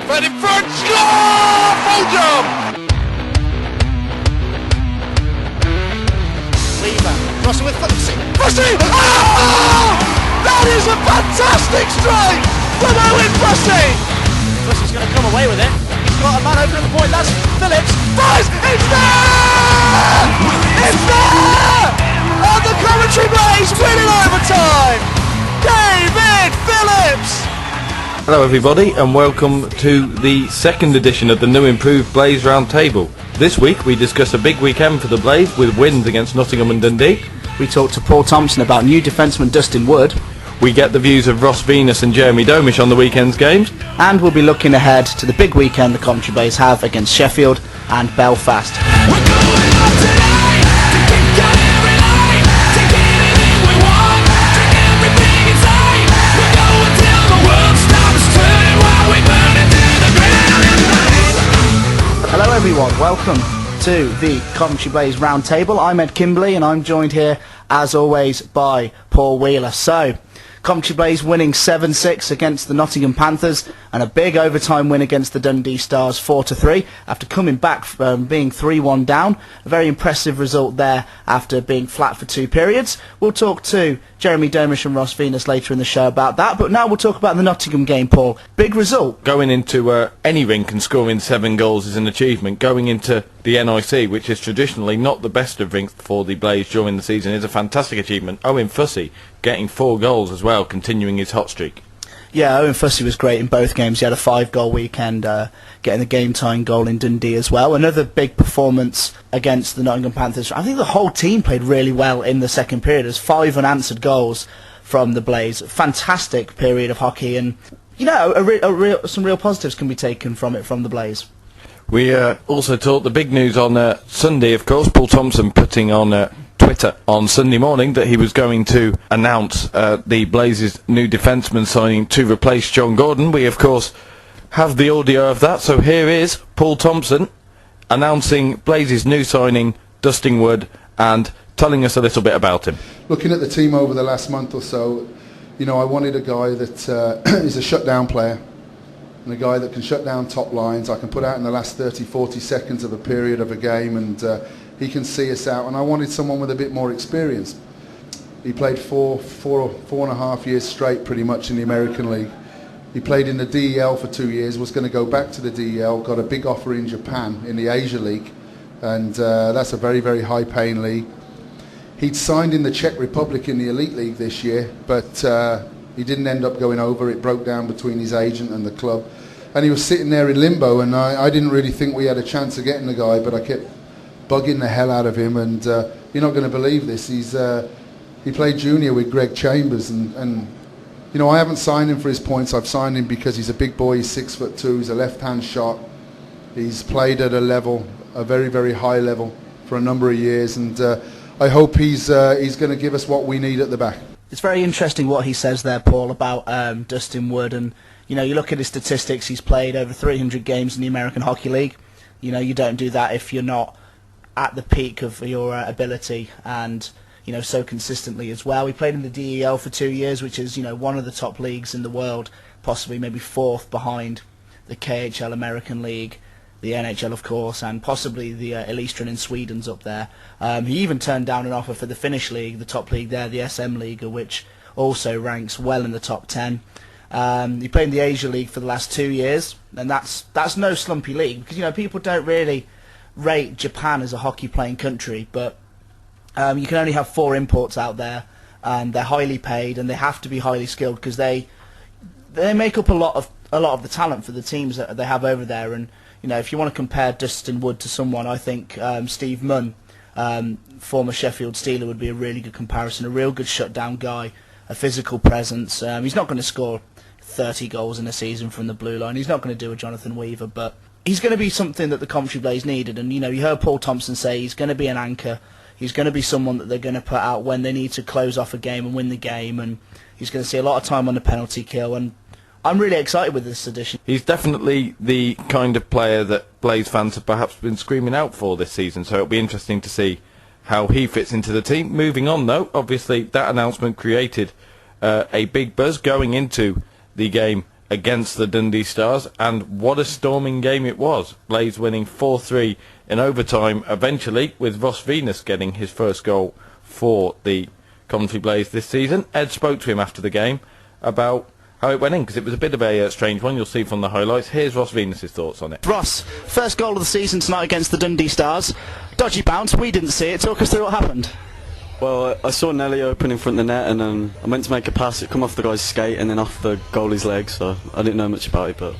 Fed in front, score! Full job! Weaver, crossing with Footsie. Fussy! Oh! That is a fantastic strike from Owen Fussy! Fussie's going to come away with it. He's got a man open at the point. That's Phillips. Fires! It's there! It's there! And the Coventry Blaze win in overtime! David Phillips! Hello everybody and welcome to the second edition of the new improved Blaze Roundtable. This week we discuss a big weekend for the Blaze with wins against Nottingham and Dundee. We talk to Paul Thompson about new defenceman Dustin Wood. We get the views of Venus and Jerramie Domish on the weekend's games. And we'll be looking ahead to the big weekend the Coventry Blaze have against Sheffield and Belfast. Hello everyone, welcome to the Coventry Blaze Roundtable. I'm Ed Kimberley and I'm joined here as always by Paul Wheeler. So, Coventry Blaze winning 7-6 against the Nottingham Panthers and a big overtime win against the Dundee Stars 4-3 after coming back from being 3-1 down. A very impressive result there after being flat for two periods. We'll talk to Jerramie Domish and Venus later in the show about that, but now we'll talk about the Nottingham game, Paul. Big result. Going into any rink and scoring 7 goals is an achievement. Going into the NIC, which is traditionally not the best of rinks for the Blaze during the season, is a fantastic achievement. Owen Fussy getting 4 goals as well, continuing his hot streak. Yeah, Owen Fussy was great in both games. He had a 5-goal weekend, getting the game-tying goal in Dundee as well. Another big performance against the Nottingham Panthers. I think the whole team played really well in the second period. There's 5 unanswered goals from the Blaze. Fantastic period of hockey, and you know, some real positives can be taken from it from the Blaze. We also talked the big news on Sunday, of course. Paul Thompson putting on Twitter on Sunday morning that he was going to announce the Blaze's new defenceman signing to replace John Gordon. We, of course, have the audio of that. So here is Paul Thompson announcing Blaze's new signing, Dustin Wood, and telling us a little bit about him. Looking at the team over the last month or so, you know, I wanted a guy that is a shutdown player and a guy that can shut down top lines. I can put out in the last 30-40 seconds of a period of a game, and he can see us out, and I wanted someone with a bit more experience. He played four and a half years straight pretty much in the American League. He played in the DEL for 2 years, was going to go back to the DEL, got a big offer in Japan in the Asia League, and that's a very, very high paying league. He'd signed in the Czech Republic in the Elite League this year, but he didn't end up going over. It broke down between his agent and the club, and he was sitting there in limbo, and I didn't really think we had a chance of getting the guy, but I kept bugging the hell out of him, and you're not going to believe this. He played junior with Greg Chambers, and you know, I haven't signed him for his points. I've signed him because he's a big boy. He's 6'2". He's a left-hand shot. He's played at a very, very high level for a number of years, and I hope he's going to give us what we need at the back. It's very interesting what he says there, Paul, about Dustin Wood, and you know, you look at his statistics. He's played over 300 games in the American Hockey League. You know, you don't do that if you're not at the peak of your ability, and you know, so consistently as well. He played in the DEL for 2 years, which is, you know, one of the top leagues in the world, possibly maybe 4th behind the KHL American League, the NHL of course, and possibly the Elitserien in Sweden's up there. He even turned down an offer for the Finnish league, the top league there, the SM Liga, which also ranks well in the top 10. He played in the Asia League for the last 2 years, and that's no slumpy league, because you know, people don't really rate Japan as a hockey playing country, but you can only have 4 imports out there, and they're highly paid and they have to be highly skilled because they make up a lot of the talent for the teams that they have over there. And you know, if you want to compare Dustin Wood to someone, I think Steve Munn, former Sheffield Steeler, would be a really good comparison. A real good shutdown guy, a physical presence. He's not going to score 30 goals in a season from the blue line. He's not going to do a Jonathan Weaver, but he's going to be something that the Coventry Blaze needed. And you know, you heard Paul Thompson say he's going to be an anchor. He's going to be someone that they're going to put out when they need to close off a game and win the game, and he's going to see a lot of time on the penalty kill, and I'm really excited with this addition. He's definitely the kind of player that Blaze fans have perhaps been screaming out for this season, so it'll be interesting to see how he fits into the team. Moving on though, obviously that announcement created a big buzz going into the game against the Dundee Stars, and what a storming game it was. Blaze winning 4-3 in overtime eventually, with Ross Venus getting his first goal for the Coventry Blaze this season. Ed spoke to him after the game about how it went in, because it was a bit of a strange one. You'll see from the highlights. Here's Ross Venus' thoughts on it. Ross, first goal of the season tonight against the Dundee Stars. Dodgy bounce, we didn't see it. Talk us through what happened. Well, I saw Nelly open in front of the net, and I meant to make a pass. It come off the guy's skate and then off the goalie's leg, so I didn't know much about it, but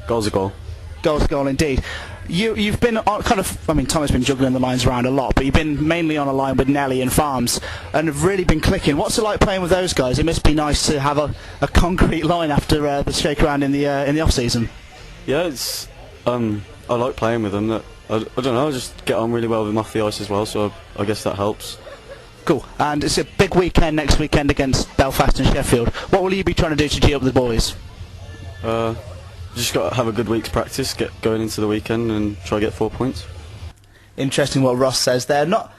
goal's a goal. Goal's a goal indeed. You've been on kind of, I mean, Tom has been juggling the lines around a lot, but you've been mainly on a line with Nelly and Farms, and have really been clicking. What's it like playing with those guys? It must be nice to have a concrete line after the shake around in the off season. Yeah, it's I like playing with them. I don't know, I just get on really well with them off the ice as well, so I guess that helps. Cool. And it's a big weekend next weekend against Belfast and Sheffield. What will you be trying to do to G up the boys? Just got to have a good week's practice, get going into the weekend and try to get 4 points. Interesting what Ross says there. Not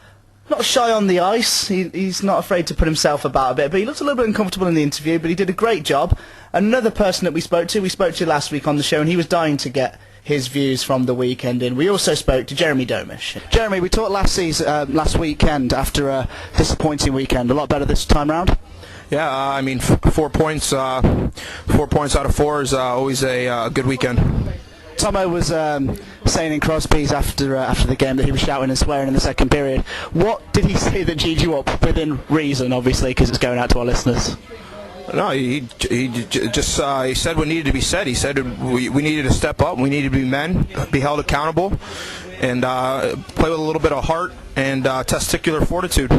shy on the ice. He's not afraid to put himself about a bit, but he looked a little bit uncomfortable in the interview, but he did a great job. Another person that we spoke to last week on the show, and he was dying to get his views from the weekend in. We also spoke to Jerramie Domish. Jeremy, we talked last weekend after a disappointing weekend. A lot better this time round? Yeah, I mean, 4 points. 4 points out of 4 is always a good weekend. Tomo was saying in Crosby's after the game that he was shouting and swearing in the second period. What did he say that G'd you up, within reason, obviously, because it's going out to our listeners? No, he just he said what needed to be said. He said we needed to step up. We needed to be men, be held accountable, and play with a little bit of heart and testicular fortitude.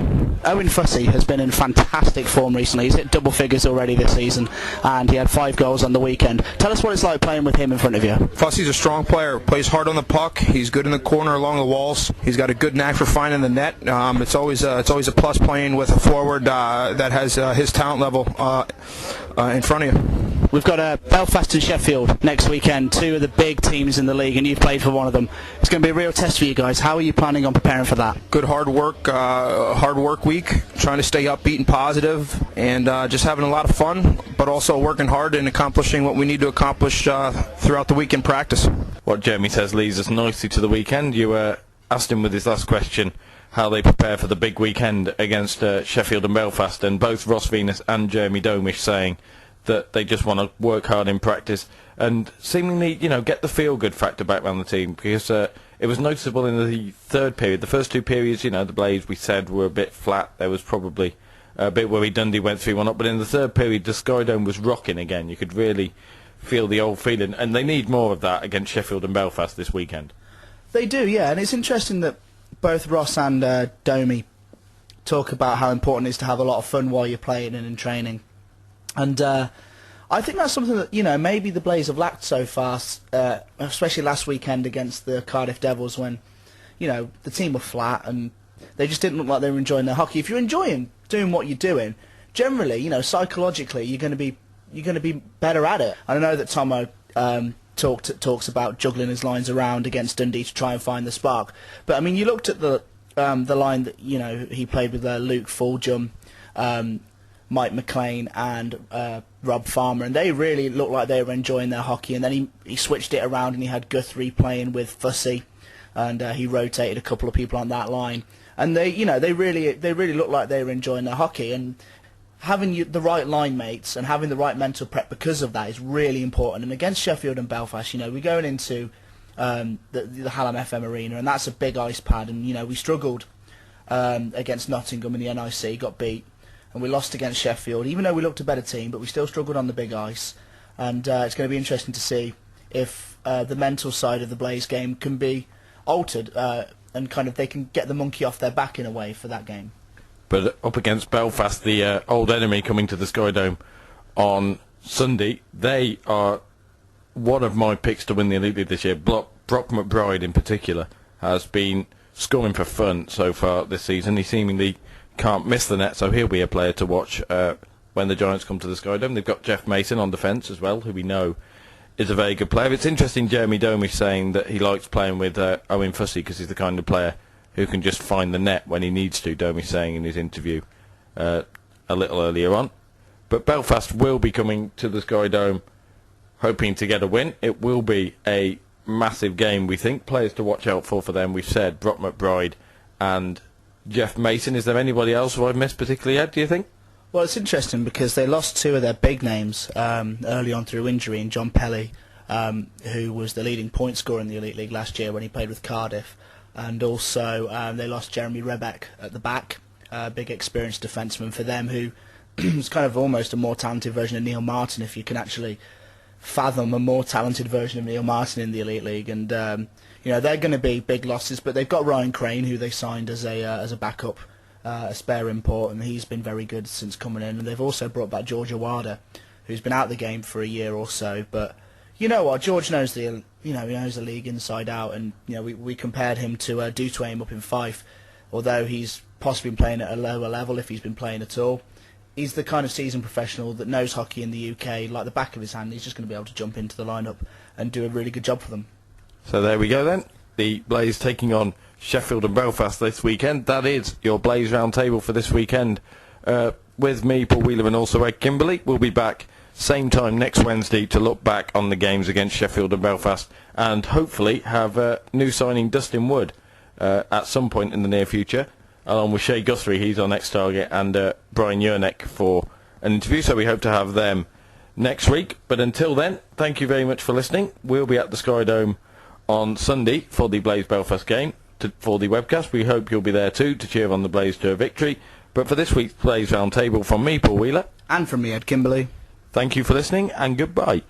Owen Fussy has been in fantastic form recently. He's hit double figures already this season, and he had 5 goals on the weekend. Tell us what it's like playing with him in front of you. Fussy's a strong player, plays hard on the puck. He's good in the corner along the walls. He's got a good knack for finding the net. It's always a plus playing with a forward that has his talent level in front of you. We've got Belfast and Sheffield next weekend, 2 of the big teams in the league, and you've played for one of them. It's going to be a real test for you guys. How are you planning on preparing for that? Good hard work week, trying to stay upbeat and positive, and just having a lot of fun, but also working hard and accomplishing what we need to accomplish throughout the week in practice. What Jeremy says leads us nicely to the weekend. You asked him with his last question how they prepare for the big weekend against Sheffield and Belfast, and both Ross Venus and Jerramie Domish saying that they just want to work hard in practice and seemingly, get the feel-good factor back around the team, because it was noticeable in the third period. The first 2 periods, the Blaze, we said, were a bit flat. There was probably a bit where Dundee went 3-1 up, but in the third period, the Sky Dome was rocking again. You could really feel the old feeling, and they need more of that against Sheffield and Belfast this weekend. They do, yeah, and it's interesting that both Ross and Domi talk about how important it is to have a lot of fun while you're playing and in training. And I think that's something that, maybe the Blaze have lacked so far, especially last weekend against the Cardiff Devils when, the team were flat and they just didn't look like they were enjoying their hockey. If you're enjoying doing what you're doing, generally, psychologically, you're going to be better at it. I know that Tomo talks about juggling his lines around against Dundee to try and find the spark. But, I mean, you looked at the line that, he played with Luke Fulgham, Mike McLean and Rob Farmer, and they really looked like they were enjoying their hockey. And then he switched it around and he had Guthrie playing with Fussy, and he rotated a couple of people on that line. And they really looked like they were enjoying their hockey. And having the right line mates and having the right mental prep because of that is really important. And against Sheffield and Belfast, we're going into the Hallam FM Arena, and that's a big ice pad. And we struggled against Nottingham in the NIC, got beat. And we lost against Sheffield, even though we looked a better team, but we still struggled on the big ice. And it's going to be interesting to see if the mental side of the Blaze game can be altered and kind of they can get the monkey off their back in a way for that game. But up against Belfast, the old enemy coming to the Sky Dome on Sunday, they are one of my picks to win the Elite League this year. Brock McBride in particular has been scoring for fun so far this season. He seemingly can't miss the net, so he'll be a player to watch when the Giants come to the Sky Dome. They've got Jeff Mason on defence as well, who we know is a very good player. It's interesting Jerramie Domish saying that he likes playing with Owen Fussy because he's the kind of player who can just find the net when he needs to, Domish saying in his interview a little earlier on. But Belfast will be coming to the Sky Dome hoping to get a win. It will be a massive game, we think. Players to watch out for them, we've said Brock McBride and Jeff Mason. Is there anybody else who I've missed particularly, Ed, do you think? Well, it's interesting because they lost two of their big names early on through injury, and John Pelly, who was the leading point scorer in the Elite League last year when he played with Cardiff, and also they lost Jeremy Rebeck at the back, big experienced defenseman for them, who is kind of almost a more talented version of Neil Martin, if you can actually fathom a more talented version of Neil Martin in the Elite League. And they're going to be big losses, but they've got Ryan Crane, who they signed as a backup, a spare import, and he's been very good since coming in. And they've also brought back George Awada, who's been out of the game for a year or so. But you know what, George knows he knows the league inside out, and we compared him to Dutwaim up in Fife, although he's possibly been playing at a lower level if he's been playing at all. He's the kind of seasoned professional that knows hockey in the UK like the back of his hand. He's just going to be able to jump into the lineup and do a really good job for them. So there we go then. The Blaze taking on Sheffield and Belfast this weekend. That is your Blaze round table for this weekend. With me, Paul Wheeler, and also Ed Kimberley. We'll be back same time next Wednesday to look back on the games against Sheffield and Belfast, and hopefully have new signing Dustin Wood at some point in the near future, along with Shay Guthrie. He's our next target, and Brian Yernick for an interview, so we hope to have them next week. But until then, thank you very much for listening. We'll be at the Sky Dome on Sunday for the Blaze Belfast game, for the webcast. We hope you'll be there too to cheer on the Blaze to a victory. But for this week's Blaze Round Table, from me, Paul Wheeler, and from me, Ed Kimberley, thank you for listening, and goodbye.